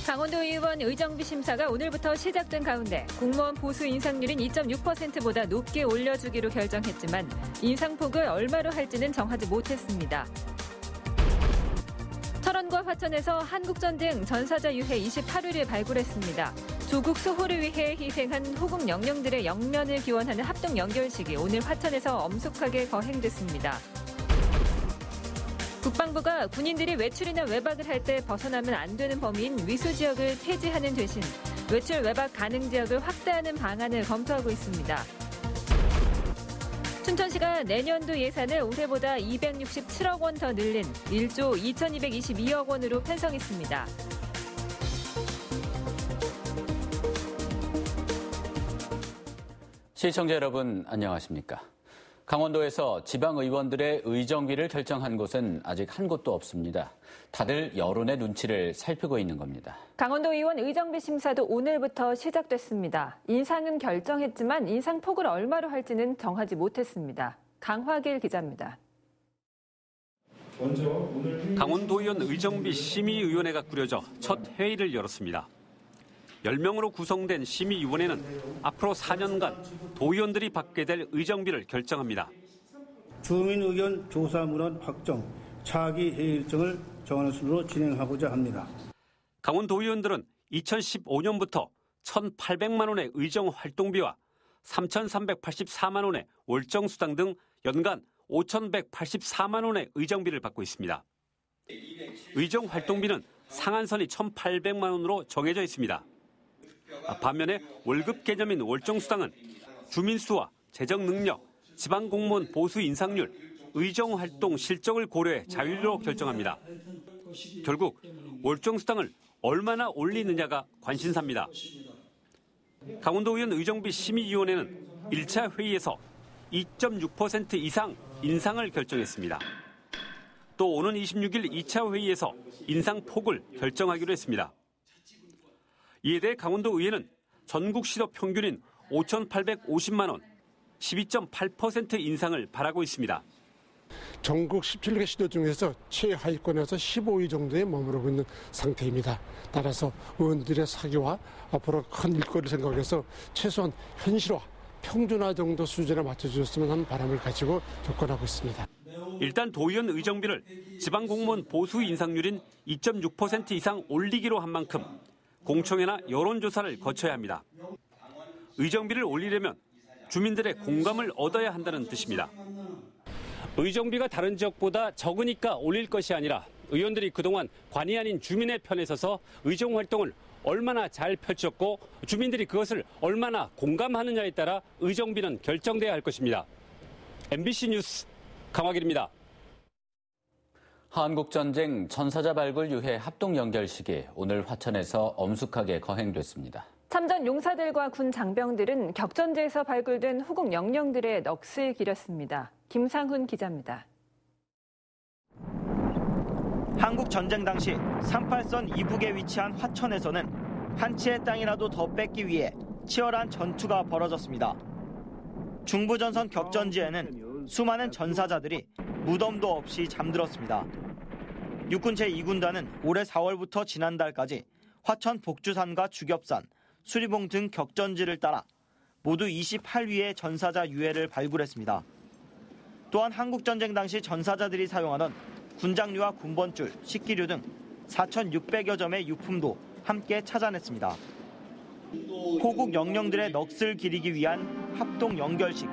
강원도 의원 의정비 심사가 오늘부터 시작된 가운데 공무원 보수 인상률인 2.6%보다 높게 올려주기로 결정했지만 인상폭을 얼마로 할지는 정하지 못했습니다. 철원과 화천에서 한국전쟁 전사자 유해 28홀을 발굴했습니다. 조국 수호를 위해 희생한 호국 영령들의 영면을 기원하는 합동 연결식이 오늘 화천에서 엄숙하게 거행됐습니다. 국방부가 군인들이 외출이나 외박을 할 때 벗어나면 안 되는 범위인 위수 지역을 폐지하는 대신 외출 외박 가능 지역을 확대하는 방안을 검토하고 있습니다. 춘천시가 내년도 예산을 올해보다 267억 원 더 늘린 1조 2222억 원으로 편성했습니다. 시청자 여러분 안녕하십니까? 강원도에서 지방의원들의 의정비를 결정한 곳은 아직 한 곳도 없습니다. 다들 여론의 눈치를 살피고 있는 겁니다. 강원도 의원 의정비 심사도 오늘부터 시작됐습니다. 인상은 결정했지만 인상폭을 얼마로 할지는 정하지 못했습니다. 강화길 기자입니다. 강원도의원 의정비 심의위원회가 꾸려져 첫 회의를 열었습니다. 10명으로 구성된 심의위원회는 앞으로 4년간 도의원들이 받게 될 의정비를 결정합니다. 주민 의견 조사 문헌 확정, 차기 회의 일정을 정하는 순으로 진행하고자 합니다. 강원도의원들은 2015년부터 1,800만 원의 의정 활동비와 3,384만 원의 월정수당 등 연간 5,184만 원의 의정비를 받고 있습니다. 의정 활동비는 상한선이 1,800만 원으로 정해져 있습니다. 반면에 월급 개념인 월정수당은 주민수와 재정 능력, 지방공무원 보수 인상률, 의정활동 실적을 고려해 자율로 결정합니다. 결국 월정수당을 얼마나 올리느냐가 관심사입니다. 강원도의원 의정비 심의위원회는 1차 회의에서 2.6% 이상 인상을 결정했습니다. 또 오는 26일 2차 회의에서 인상폭을 결정하기로 했습니다. 이에 대해 강원도 의회는 전국 시도 평균인 5,850만 원, 12.8% 인상을 바라고 있습니다. 전국 17개 시도 중에서 최하위권에서 15위 정도에 머무르고 있는 상태입니다. 따라서 의원들의 사기와 앞으로 큰 일거리를 생각해서 최소한 현실화, 평준화 정도 수준에 맞춰주셨으면 하는 바람을 가지고 접근하고 있습니다. 일단 도의원 의정비를 지방공무원 보수 인상률인 2.6% 이상 올리기로 한 만큼 공청회나 여론조사를 거쳐야 합니다. 의정비를 올리려면 주민들의 공감을 얻어야 한다는 뜻입니다. 의정비가 다른 지역보다 적으니까 올릴 것이 아니라 의원들이 그동안 관이 아닌 주민의 편에 서서 의정활동을 얼마나 잘 펼쳤고 주민들이 그것을 얼마나 공감하느냐에 따라 의정비는 결정돼야 할 것입니다. MBC 뉴스 강화길입니다. 한국전쟁 전사자 발굴 유해 합동 연결식이 오늘 화천에서 엄숙하게 거행됐습니다. 참전 용사들과 군 장병들은 격전지에서 발굴된 후국 영령들의 넋을 기렸습니다. 김상훈 기자입니다. 한국 전쟁 당시 38선 이북에 위치한 화천에서는 한 치의 땅이라도 더 뺏기 위해 치열한 전투가 벌어졌습니다. 중부전선 격전지에는 수많은 전사자들이 무덤도 없이 잠들었습니다. 육군 제2군단은 올해 4월부터 지난달까지 화천 복주산과 주겹산, 수리봉 등 격전지를 따라 모두 28위의 전사자 유해를 발굴했습니다. 또한 한국전쟁 당시 전사자들이 사용하던 군장류와 군번줄, 식기류 등 4,600여 점의 유품도 함께 찾아냈습니다. 호국 영령들의 넋을 기리기 위한 합동 연결식.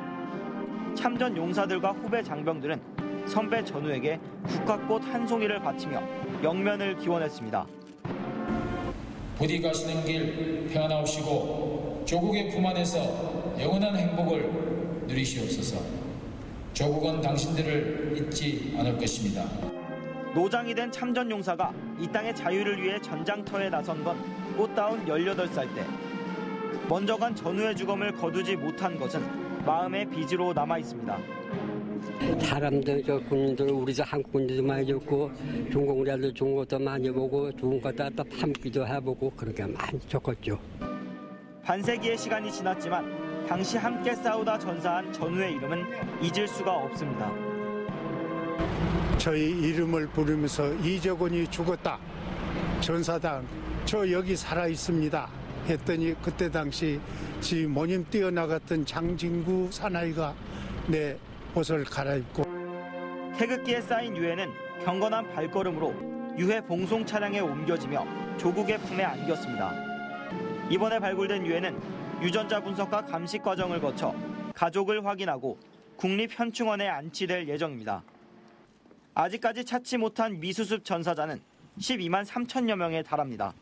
참전 용사들과 후배 장병들은 선배 전우에게 국화꽃 한 송이를 바치며 영면을 기원했습니다. 부디 가시는 길 평안하시고 조국의 품 안에서 영원한 행복을 누리시옵소서. 조국은 당신들을 잊지 않을 것입니다. 노장이 된 참전 용사가 이 땅의 자유를 위해 전장터에 나선 건 꽃다운 18살 때. 먼저 간 전우의 죽음을 거두지 못한 것은 마음의 빚으로 남아 있습니다. 사람들, 군인들, 우리 한국 군인도 많이 죽고 중공자들 좋은 것도 많이 보고 좋은 것도 또 판기도 해보고 그렇게 많이 적었죠. 반세기의 시간이 지났지만 당시 함께 싸우다 전사한 전우의 이름은 잊을 수가 없습니다. 저희 이름을 부르면서 이적원이 죽었다. 전사단 저 여기 살아 있습니다 했더니 그때 당시 지 모님 뛰어나갔던 장진구 사나이가 내 옷을 갈아입고 태극기에 쌓인 유해는 경건한 발걸음으로 유해 봉송 차량에 옮겨지며 조국의 품에 안겼습니다. 이번에 발굴된 유해는 유전자 분석과 감식 과정을 거쳐 가족을 확인하고 국립현충원에 안치될 예정입니다. 아직까지 찾지 못한 미수습 전사자는 12만 3천여 명에 달합니다.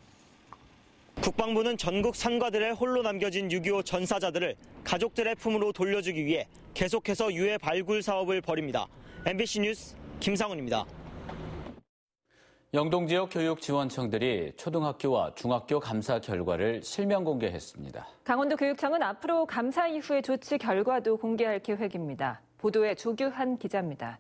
국방부는 전국 산과들에 홀로 남겨진 6.25 전사자들을 가족들의 품으로 돌려주기 위해 계속해서 유해 발굴 사업을 벌입니다. MBC 뉴스 김상훈입니다. 영동 지역 교육지원청들이 초등학교와 중학교 감사 결과를 실명 공개했습니다. 강원도 교육청은 앞으로 감사 이후의 조치 결과도 공개할 계획입니다. 보도에 조규한 기자입니다.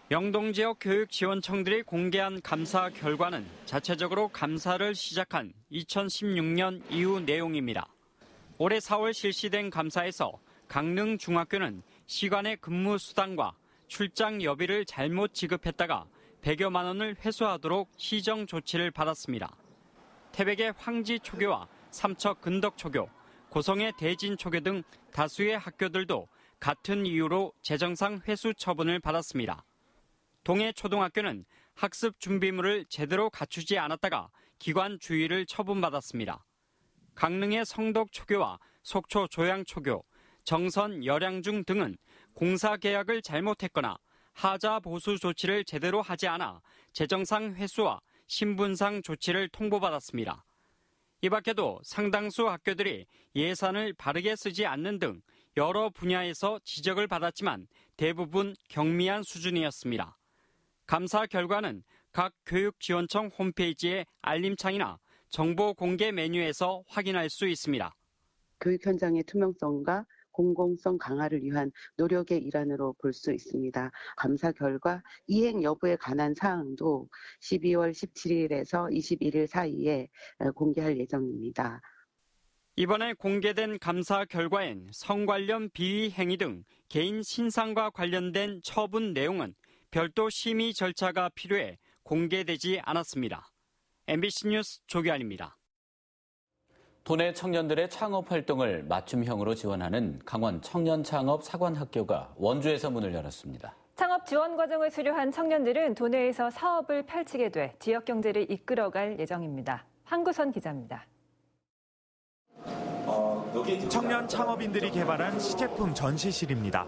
영동 지역 교육지원청들이 공개한 감사 결과는 자체적으로 감사를 시작한 2016년 이후 내용입니다. 올해 4월 실시된 감사에서 강릉 중학교는 시간의 근무 수당과 출장 여비를 잘못 지급했다가 100여만 원을 회수하도록 시정 조치를 받았습니다. 태백의 황지초교와 삼척 근덕초교, 고성의 대진초교 등 다수의 학교들도 같은 이유로 재정상 회수 처분을 받았습니다. 동해초등학교는 학습 준비물을 제대로 갖추지 않았다가 기관 주의를 처분받았습니다. 강릉의 성덕초교와 속초 조양초교, 정선 열양중 등은 공사 계약을 잘못했거나 하자 보수 조치를 제대로 하지 않아 재정상 회수와 신분상 조치를 통보받았습니다. 이 밖에도 상당수 학교들이 예산을 바르게 쓰지 않는 등 여러 분야에서 지적을 받았지만 대부분 경미한 수준이었습니다. 감사 결과는 각 교육지원청 홈페이지의 알림창이나 정보 공개 메뉴에서 확인할 수 있습니다. 교육 현장의 투명성과 공공성 강화를 위한 노력의 일환으로 볼 수 있습니다. 감사 결과 이행 여부에 관한 사항도 12월 17일에서 21일 사이에 공개할 예정입니다. 이번에 공개된 감사 결과엔 성 관련 비위 행위 등 개인 신상과 관련된 처분 내용은 별도 심의 절차가 필요해 공개되지 않았습니다. MBC 뉴스 조규환입니다. 도내 청년들의 창업 활동을 맞춤형으로 지원하는 강원 청년창업사관학교가 원주에서 문을 열었습니다. 창업 지원 과정을 수료한 청년들은 도내에서 사업을 펼치게 돼 지역 경제를 이끌어갈 예정입니다. 황구선 기자입니다. 청년 창업인들이 개발한 시제품 전시실입니다.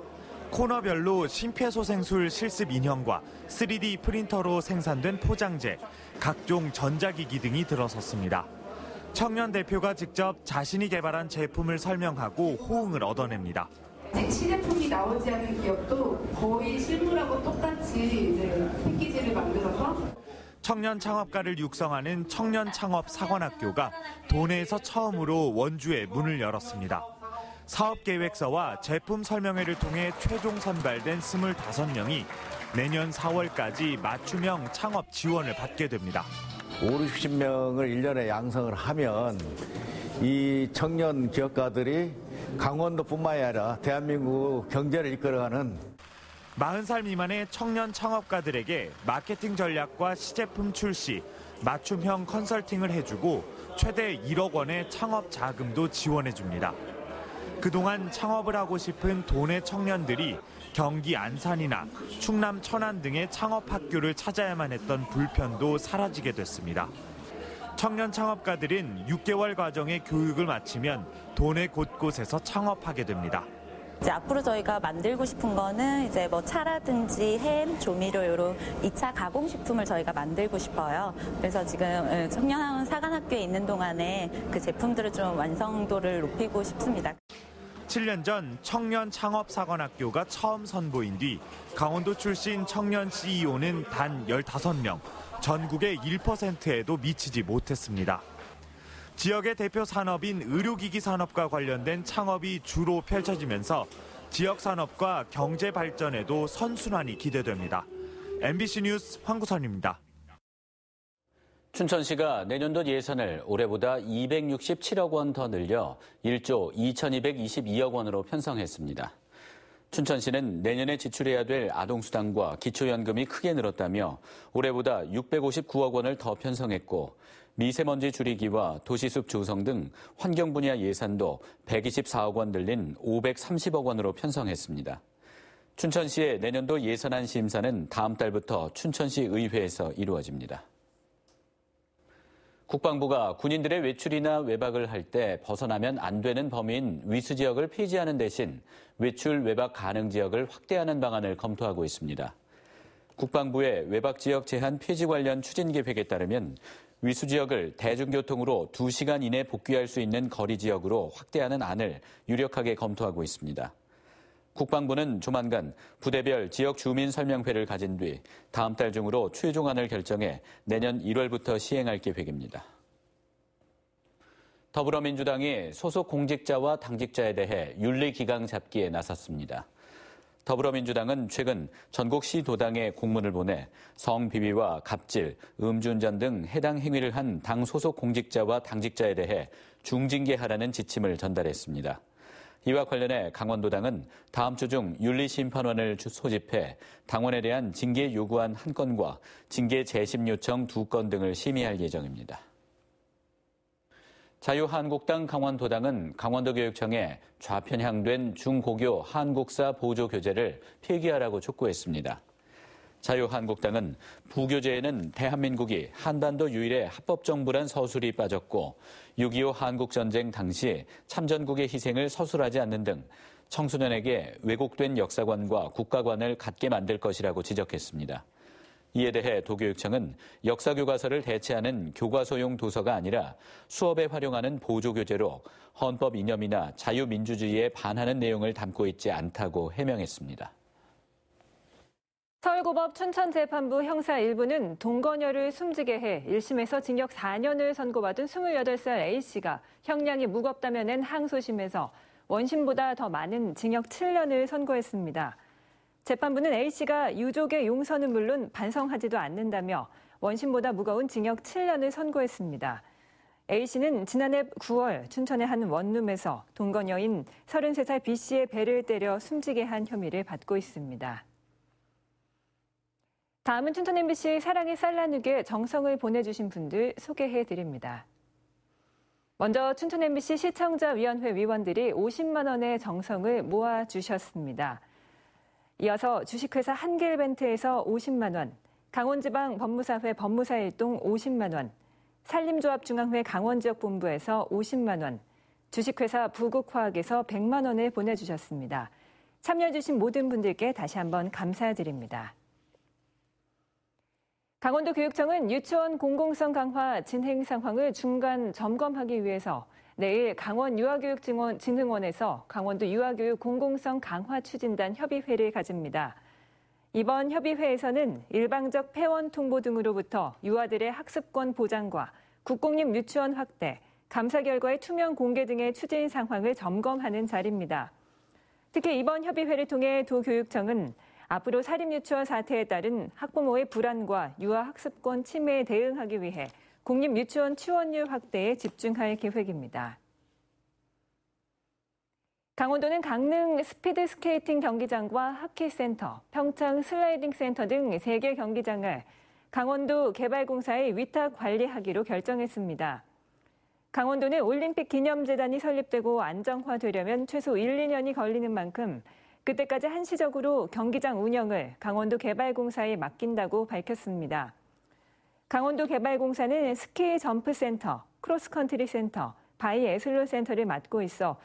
코너별로 심폐소생술 실습 인형과 3D 프린터로 생산된 포장재, 각종 전자기기 등이 들어섰습니다. 청년 대표가 직접 자신이 개발한 제품을 설명하고 호응을 얻어냅니다. 시제품이 나오지 않은 기업도 거의 실물하고 똑같이 패키지를 만들어서 청년 창업가를 육성하는 청년 창업 사관학교가 도내에서 처음으로 원주에 문을 열었습니다. 사업 계획서와 제품 설명회를 통해 최종 선발된 25명이 내년 4월까지 맞춤형 창업 지원을 받게 됩니다. 50명을 1년에 양성을 하면 이 청년 기업가들이 강원도뿐만이 아니라 대한민국 경제를 이끌어가는 40살 미만의 청년 창업가들에게 마케팅 전략과 시제품 출시, 맞춤형 컨설팅을 해주고 최대 1억 원의 창업 자금도 지원해줍니다. 그동안 창업을 하고 싶은 도내 청년들이 경기 안산이나 충남 천안 등의 창업학교를 찾아야만 했던 불편도 사라지게 됐습니다. 청년 창업가들은 6개월 과정의 교육을 마치면 도내 곳곳에서 창업하게 됩니다. 이제 앞으로 저희가 만들고 싶은 거는 이제 뭐 차라든지 햄, 조미료 이런 2차 가공식품을 저희가 만들고 싶어요. 그래서 지금 청년 사관학교에 있는 동안에 그 제품들을 좀 완성도를 높이고 싶습니다. 7년 전 청년 창업사관학교가 처음 선보인 뒤 강원도 출신 청년 CEO는 단 15명, 전국의 1%에도 미치지 못했습니다. 지역의 대표 산업인 의료기기 산업과 관련된 창업이 주로 펼쳐지면서 지역 산업과 경제 발전에도 선순환이 기대됩니다. MBC 뉴스 황구선입니다. 춘천시가 내년도 예산을 올해보다 267억 원 더 늘려 1조 2222억 원으로 편성했습니다. 춘천시는 내년에 지출해야 될 아동수당과 기초연금이 크게 늘었다며 올해보다 659억 원을 더 편성했고 미세먼지 줄이기와 도시숲 조성 등 환경 분야 예산도 124억 원 늘린 530억 원으로 편성했습니다. 춘천시의 내년도 예산안 심사는 다음 달부터 춘천시 의회에서 이루어집니다. 국방부가 군인들의 외출이나 외박을 할 때 벗어나면 안 되는 범위인 위수 지역을 폐지하는 대신 외출, 외박 가능 지역을 확대하는 방안을 검토하고 있습니다. 국방부의 외박 지역 제한 폐지 관련 추진 계획에 따르면 위수 지역을 대중교통으로 2시간 이내 복귀할 수 있는 거리 지역으로 확대하는 안을 유력하게 검토하고 있습니다. 국방부는 조만간 부대별 지역 주민 설명회를 가진 뒤 다음 달 중으로 최종안을 결정해 내년 1월부터 시행할 계획입니다. 더불어민주당이 소속 공직자와 당직자에 대해 윤리기강 잡기에 나섰습니다. 더불어민주당은 최근 전국 시도당에 공문을 보내 성비위와 갑질, 음주운전 등 해당 행위를 한 당 소속 공직자와 당직자에 대해 중징계하라는 지침을 전달했습니다. 이와 관련해 강원도당은 다음 주 중 윤리심판원을 소집해 당원에 대한 징계 요구안 1건과 징계 재심 요청 2건 등을 심의할 예정입니다. 자유한국당 강원도당은 강원도교육청에 좌편향된 중고교 한국사 보조교재를 폐기하라고 촉구했습니다. 자유한국당은 부교재에는 대한민국이 한반도 유일의 합법정부란 서술이 빠졌고 6.25 한국전쟁 당시 참전국의 희생을 서술하지 않는 등 청소년에게 왜곡된 역사관과 국가관을 갖게 만들 것이라고 지적했습니다. 이에 대해 도교육청은 역사교과서를 대체하는 교과서용 도서가 아니라 수업에 활용하는 보조교재로 헌법 이념이나 자유민주주의에 반하는 내용을 담고 있지 않다고 해명했습니다. 서울고법 춘천재판부 형사 1부는 동거녀를 숨지게 해 1심에서 징역 4년을 선고받은 28살 A씨가 형량이 무겁다며 낸 항소심에서 원심보다 더 많은 징역 7년을 선고했습니다. 재판부는 A씨가 유족의 용서는 물론 반성하지도 않는다며 원심보다 무거운 징역 7년을 선고했습니다. A씨는 지난해 9월 춘천의 한 원룸에서 동거녀인 33살 B씨의 배를 때려 숨지게 한 혐의를 받고 있습니다. 다음은 춘천 MBC 사랑의 쌀나누게 정성을 보내주신 분들 소개해드립니다. 먼저 춘천 MBC 시청자위원회 위원들이 50만 원의 정성을 모아주셨습니다. 이어서 주식회사 한길벤트에서 50만 원, 강원지방 법무사회 법무사일동 50만 원, 산림조합중앙회 강원지역본부에서 50만 원, 주식회사 부국화학에서 100만 원을 보내주셨습니다. 참여해주신 모든 분들께 다시 한번 감사드립니다. 강원도교육청은 유치원 공공성 강화 진행 상황을 중간 점검하기 위해서 내일 강원유아교육진흥원에서 강원도 유아교육 공공성 강화 추진단 협의회를 가집니다. 이번 협의회에서는 일방적 폐원 통보 등으로부터 유아들의 학습권 보장과 국공립 유치원 확대, 감사 결과의 투명 공개 등의 추진 상황을 점검하는 자리입니다. 특히 이번 협의회를 통해 도교육청은 앞으로 사립유치원 사태에 따른 학부모의 불안과 유아 학습권 침해에 대응하기 위해 공립유치원 취원율 확대에 집중할 계획입니다. 강원도는 강릉 스피드스케이팅 경기장과 하키센터, 평창 슬라이딩 센터 등 3개 경기장을 강원도 개발공사에 위탁 관리하기로 결정했습니다. 강원도는 올림픽 기념재단이 설립되고 안정화되려면 최소 1, 2년이 걸리는 만큼 그때까지 한시적으로 경기장 운영을 강원도 개발공사에 맡긴다고 밝혔습니다. 강원도 개발공사는 스키 점프센터, 크로스컨트리 센터, 바이 애슬론 센터를 맡고 있어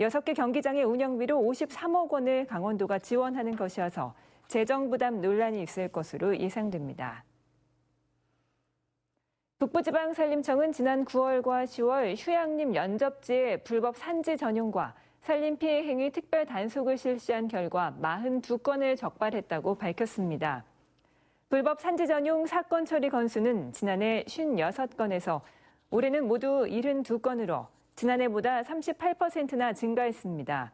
6개 경기장의 운영비로 53억 원을 강원도가 지원하는 것이어서 재정 부담 논란이 있을 것으로 예상됩니다. 북부지방산림청은 지난 9월과 10월 휴양림 연접지의 불법 산지 전용과 산림 피해 행위 특별 단속을 실시한 결과 42건을 적발했다고 밝혔습니다. 불법 산지 전용 사건 처리 건수는 지난해 56건에서 올해는 모두 72건으로 지난해보다 38%나 증가했습니다.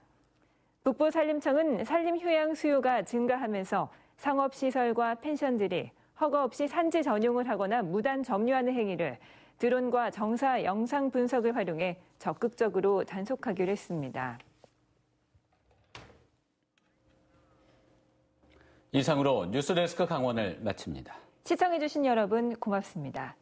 북부산림청은 산림 휴양 수요가 증가하면서 상업시설과 펜션들이 허가 없이 산지 전용을 하거나 무단 점유하는 행위를 드론과 정사 영상 분석을 활용해 적극적으로 단속하기로 했습니다. 이상으로 뉴스데스크 강원을 마칩니다. 시청해주신 여러분 고맙습니다.